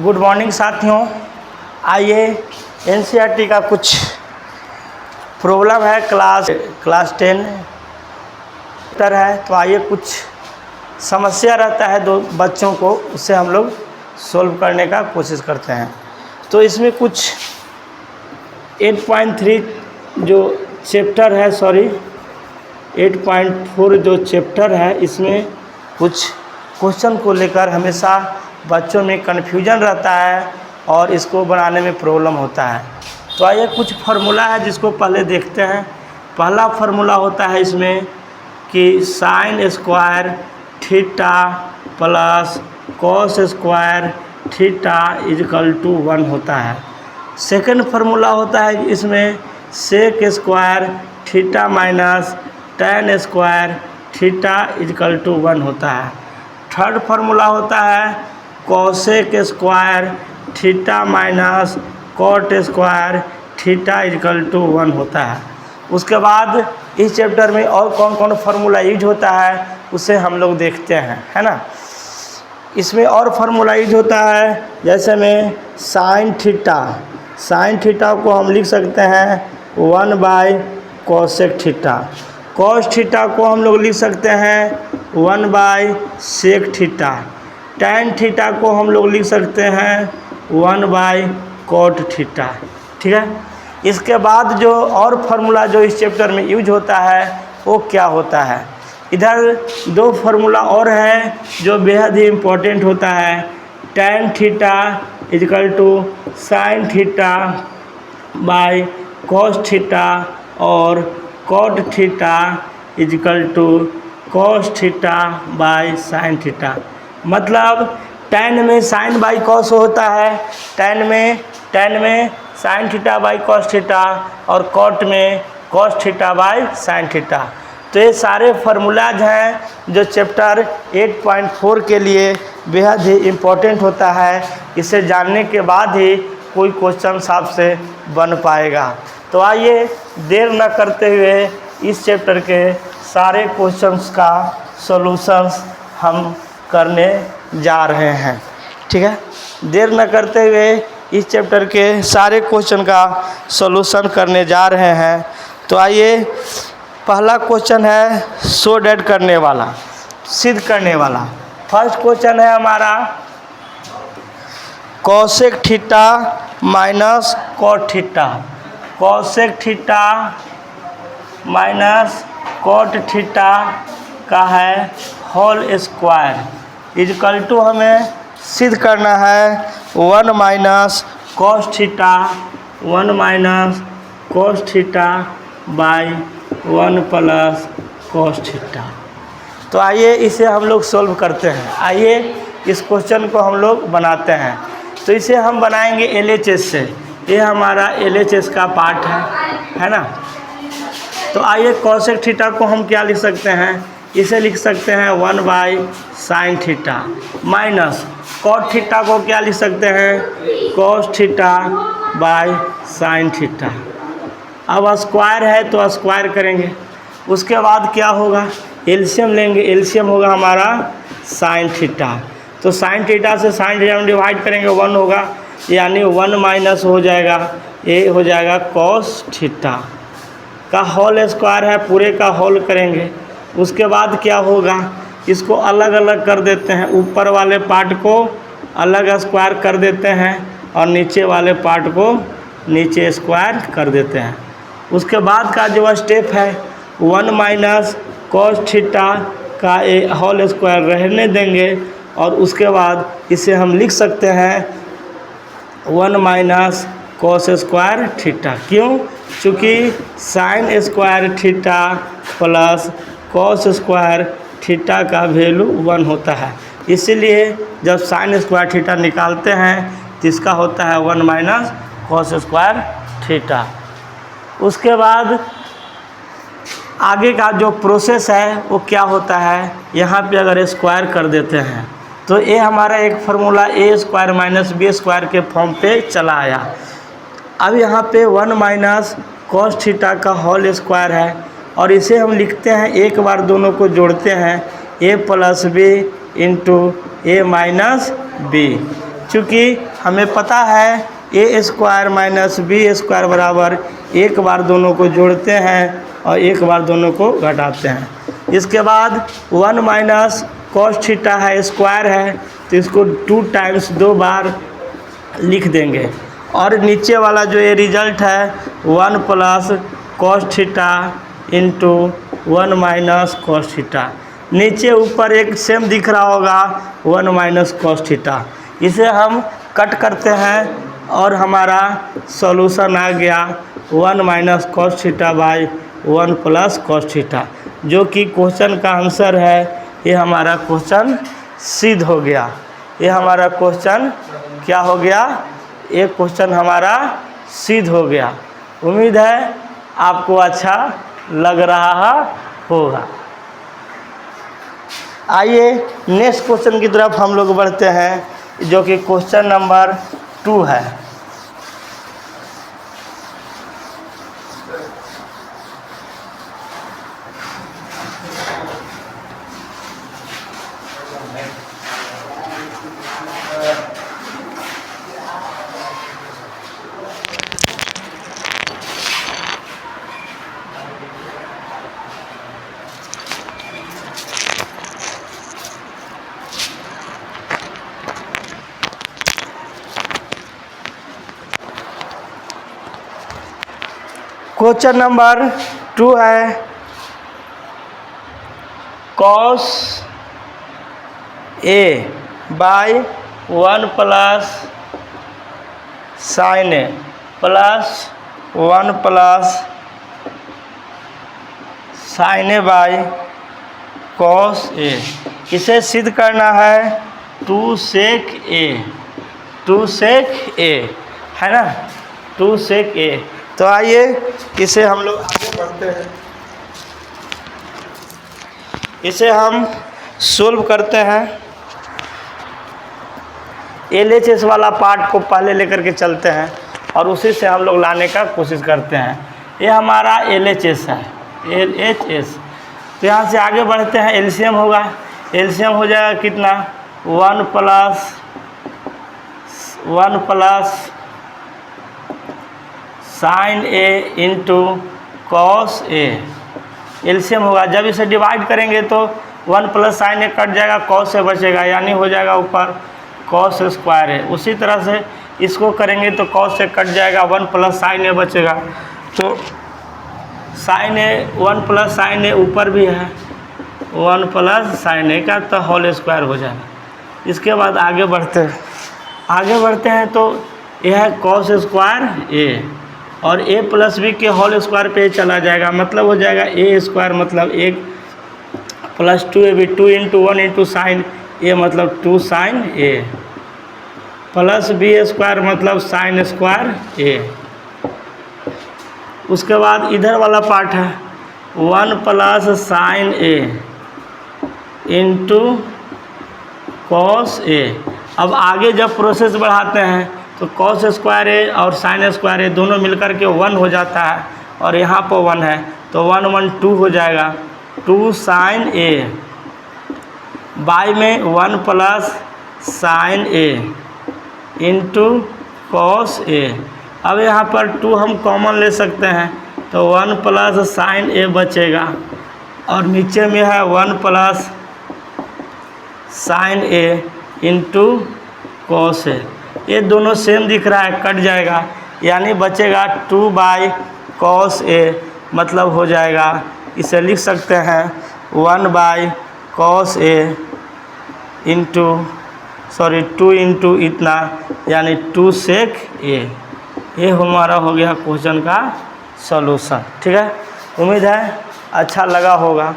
Good morning साथियों। आइए NCERT का कुछ प्रॉब्लम है क्लास 10 तर है, तो आइए कुछ समस्या रहता है दो बच्चों को, उससे हम लोग सॉल्व करने का कोशिश करते हैं। तो इसमें कुछ 8.3 जो चैप्टर है 8.4 जो चैप्टर है, इसमें कुछ क्वेश्चन को लेकर हमेशा बच्चों में कन्फ्यूजन रहता है और इसको बनाने में प्रॉब्लम होता है। तो आइए कुछ फार्मूला है जिसको पहले देखते हैं। पहला फार्मूला होता है इसमें कि sine square theta plus cos square theta is equal to 1 होता है। सेकंड फार्मूला होता है इसमें sec square theta minus tan square theta is equal to 1 होता है। थर्ड फार्मूला होता है cosec square theta minus cot square theta is equal to 1 होता है। उसके बाद इस चैप्टर में और कौन कौन फार्मूला यूज होता है उसे हम लोग देखते हैं, है ना। इसमें और फार्मूला यूज होता है जैसे में साइन थीटा को हम लिख सकते हैं 1 कॉसेक थीटा। कॉस थीटा को हम लोग लिख सकते हैं 1 सेक थीटा। टैन थीटा को हम लोग लिख सकते हैं 1 कॉट थीटा। ठीक है। इसके बाद जो और फार्मूला जो इस चैप्टर में यूज होता है वो क्या होता है, इधर दो फार्मूला और है जो बेहद ही इम्पोर्टेंट होता है। Tan theta is equal to sine theta by cos theta और cot theta is equal to cos theta by sine theta. मतलब टैन में साइन बाई कॉस होता है, टैन में sine theta by cos theta और कॉट में cos theta by sine theta. तो ये सारे फार्मूलाज हैं जो चैप्टर 8.4 के लिए बेहद ही इम्पोर्टेंट होता है। इसे जानने के बाद ही कोई क्वेश्चन साफ से बन पाएगा। तो आइए देर न करते हुए इस चैप्टर के सारे क्वेश्चंस का सॉल्यूशंस हम करने जा रहे हैं। ठीक है, देर न करते हुए इस चैप्टर के सारे क्वेश्चन का सॉल्यूशन करने जा रहे हैं। तो आइए पहला क्वेश्चन है शो डेट करने वाला, सिद्ध करने वाला। फर्स्ट क्वेश्चन है हमारा cosec theta minus cot theta. Cosec theta minus cot theta का है होल स्क्वायर इजकल टू हमें सिद्ध करना है 1 minus cos theta by 1 plus cos theta. तो आइए इसे हम लोग सॉल्व करते हैं। आइए इस क्वेश्चन को हम लोग बनाते हैं। तो इसे हम बनाएंगे LHS से। ये हमारा LHS का पार्ट है ना। तो आइए कॉसेक थीटा को हम क्या लिख सकते हैं, इसे लिख सकते हैं 1 sine theta minus cot theta को क्या लिख सकते हैं cos theta by sine theta. अब स्क्वायर है तो स्क्वायर करेंगे। उसके बाद क्या होगा, एलसीएम लेंगे। एलसीएम होगा हमारा साइन थीटा। तो साइन थीटा से साइन थीटा में डिवाइड करेंगे 1 होगा, यानी 1 माइनस हो जाएगा, ये हो जाएगा कॉस थीटा का होल स्क्वायर है, पूरे का होल करेंगे। उसके बाद क्या होगा, इसको अलग अलग कर देते हैं। ऊपर वाले पार्ट को अलग स्क्वायर कर देते हैं और नीचे वाले पार्ट को नीचे स्क्वायर कर देते हैं। उसके बाद का जो स्टेप है 1 माइनस कॉस थीटा का होल स्क्वायर रहने देंगे और उसके बाद इसे हम लिख सकते हैं 1 माइनस कॉस स्क्वायर थीटा। क्यों? चूँकि sign square theta plus cos square theta का वैल्यू 1 होता है, इसीलिए जब साइन स्क्वायर थीटा निकालते हैं तो इसका होता है 1 माइनस कॉस स्क्वायर थीटा। उसके बाद आगे का जो प्रोसेस है वो क्या होता है, यहाँ पे अगर स्क्वायर कर देते हैं तो ये हमारा एक formula a square minus b square के फॉर्म पे चला आया। अब यहाँ पे 1 माइनस कॉस थीटा का होल स्क्वायर है और इसे हम लिखते हैं, एक बार दोनों को जोड़ते हैं a plus b into a minus b। चूँकि हमें पता है ए स्क्वायर माइनस बी स्क्वायर बराबर एक बार दोनों को जोड़ते हैं और एक बार दोनों को घटाते हैं। इसके बाद 1 माइनस कॉस थीटा है, स्क्वायर है, तो इसको 2 टाइम्स 2 बार लिख देंगे। और नीचे वाला जो ये रिजल्ट है 1 plus cos theta into 1 minus cos theta, नीचे ऊपर एक सेम दिख रहा होगा 1 माइनस कॉस थीटा। इसे हम कट करते हैं और हमारा सॉल्यूशन आ गया 1 minus cos theta by 1 plus cos theta, जो कि क्वेश्चन का आंसर है। ये हमारा क्वेश्चन सिद्ध हो गया। ये हमारा क्वेश्चन क्या हो गया? ये क्वेश्चन हमारा सिद्ध हो गया। उम्मीद है आपको अच्छा लग रहा होगा। आइए नेक्स्ट क्वेश्चन की तरफ हम लोग बढ़ते हैं, जो कि क्वेश्चन नंबर 2 है। क्वेश्चन नंबर 2 है cos A by 1 plus sine A plus 1 plus sine A by cos A. इसे सिद्ध करना है 2 सेक ए, 2 सेक ए है ना, 2 सेक ए। तो आइए इसे हम लोग आगे बढ़ते हैं। इसे हम सोल्व करते हैं। LHS वाला पार्ट को पहले लेकर के चलते हैं और उसी से हम लोग लाने का कोशिश करते हैं। ये हमारा LHS है, LHS। तो यहाँ से आगे बढ़ते हैं। एलसीएम होगा, एलसीएम हो जाएगा कितना? 1 plus sine A into cos A. LCM होगा, जब इसे डिवाइड करेंगे तो 1 प्लस साइन ए कट जाएगा, कॉस ए बचेगा, यानी हो जाएगा ऊपर कॉस स्क्वायर ए। उसी तरह से इसको करेंगे तो कॉस से कट जाएगा, 1 प्लस साइन ए बचेगा। तो साइन ए 1 प्लस साइन ए ऊपर भी है, 1 प्लस साइन ए का तो होल स्क्वायर हो जाएगा। इसके बाद आगे बढ़ते हैं तो यह है कॉस स्क्वायर ए और ए प्लस बी के होल स्क्वायर पे चला जाएगा, मतलब हो जाएगा ए स्क्वायर मतलब 1 plus 2ab, 2 into 1 into sine A मतलब 2 sine A plus B square मतलब साइन स्क्वायर ए। उसके बाद इधर वाला पार्ट है 1 plus sine A into cos A. अब आगे जब प्रोसेस बढ़ाते हैं तो कॉस स्क्वायर ए और साइन स्क्वायर ए दोनों मिलकर के 1 हो जाता है और यहाँ पर 1 है तो 1 1 2 हो जाएगा, 2 साइन ए बाई में 1 plus sine A into cos A. अब यहाँ पर 2 हम कॉमन ले सकते हैं तो 1 प्लस साइन ए बचेगा और नीचे में है 1 plus sine A into cos ए। ये दोनों सेम दिख रहा है, कट जाएगा, यानी बचेगा 2 बाई कॉस ए, मतलब हो जाएगा, इसे लिख सकते हैं 1 by cos A into 2 into इतना, यानी 2 सेक ए। ये हमारा हो गया क्वेश्चन का सॉल्यूशन। ठीक है, उम्मीद है अच्छा लगा होगा।